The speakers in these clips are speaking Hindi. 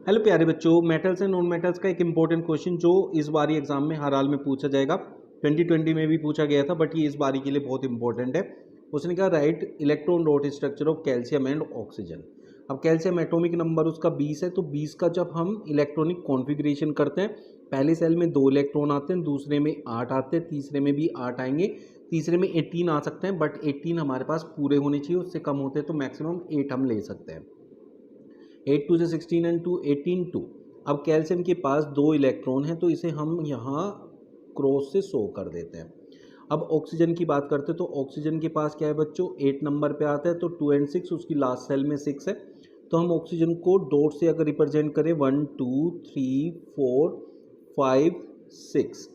हेलो प्यारे बच्चों, मेटल्स एंड नॉन मेटल्स का एक इंपॉर्टेंट क्वेश्चन जो इस बारी एग्जाम में हर हाल में पूछा जाएगा। 2020 में भी पूछा गया था, बट ये इस बारी के लिए बहुत इंपॉर्टेंट है। उसने कहा right electron dot structure of calcium and oxygen. अब कैल्शियम एटॉमिक नंबर उसका 20 है, तो 20 का जब हम इलेक्ट्रॉनिक कॉन्फ़िगरेशन करते हैं, पहले सेल में 2 इलेक्ट्रॉन आते हैं, दूसरे में 8 आते हैं, तीसरे में भी 8 आएंगे, तीसरे में 18 आ सकते हैं, बट 18 हमारे पास पूरे होने चाहिए, उससे कम होते हैं तो मैक्सिमम 8 हम ले सकते हैं। 8 2 से 16 एंड 2 18 2। अब कैल्शियम के पास 2 इलेक्ट्रॉन हैं, तो इसे हम यहाँ क्रॉस से शो कर देते हैं। अब ऑक्सीजन की बात करते हैं, तो ऑक्सीजन के पास क्या है बच्चों, 8 नंबर पे आता है, तो 2 एंड 6 उसकी लास्ट सेल में 6 है, तो हम ऑक्सीजन को डॉट से अगर रिप्रेजेंट करें 1 2 3 4 5 6,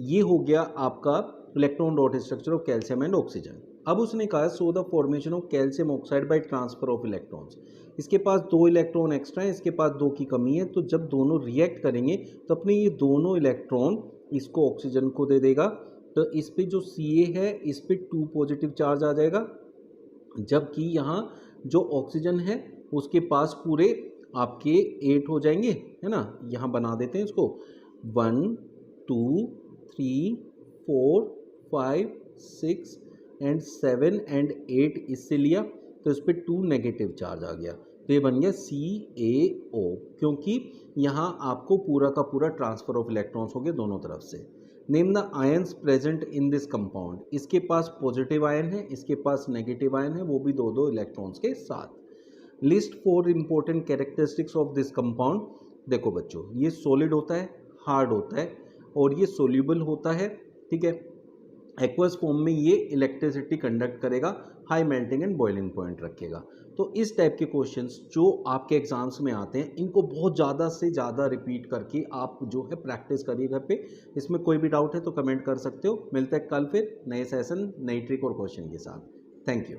ये हो गया आपका electron dot structure of calcium and oxygen. अब उसने कहा so the formation of calcium oxide by transfer of electrons. इसके पास 2 इलेक्ट्रॉन एक्स्ट्रा है, इसके पास 2 की कमी है, तो जब दोनों रिएक्ट करेंगे तो अपने ये दोनों इलेक्ट्रॉन इसको ऑक्सीजन को दे देगा, तो इस पे जो Ca है इस पे 2 पॉजिटिव चार्ज आ जाएगा, जबकि यहाँ जो ऑक्सीजन है उसके पास पूरे आपके 8 हो जाएंगे, है ना। यहाँ बना देते हैं इसको 1 2 3 4 5 6 एंड 7 एंड 8 इससे लिया, तो इस पर 2 नेगेटिव चार्ज आ गया, तो ये बन गया CaO, क्योंकि यहाँ आपको पूरा का पूरा ट्रांसफर ऑफ इलेक्ट्रॉन्स हो गए दोनों तरफ से। Name the ions present in this compound. इसके पास पॉजिटिव आयन है, इसके पास नेगेटिव आयन है, वो भी 2 इलेक्ट्रॉन्स के साथ। List 4 important characteristics of this compound. देखो बच्चों, ये सॉलिड होता है, हार्ड होता है, और ये सोल्यूबल होता है, ठीक है। एक्वस फॉर्म में ये इलेक्ट्रिसिटी कंडक्ट करेगा, high melting and boiling point रखेगा। तो इस टाइप के क्वेश्चंस जो आपके एग्जाम्स में आते हैं, इनको बहुत ज़्यादा से ज़्यादा रिपीट करके आप जो है प्रैक्टिस करिए घर पे। इसमें कोई भी डाउट है तो कमेंट कर सकते हो। मिलते हैं कल फिर नए सेशन, नई ट्रिक और क्वेश्चन के साथ। Thank you.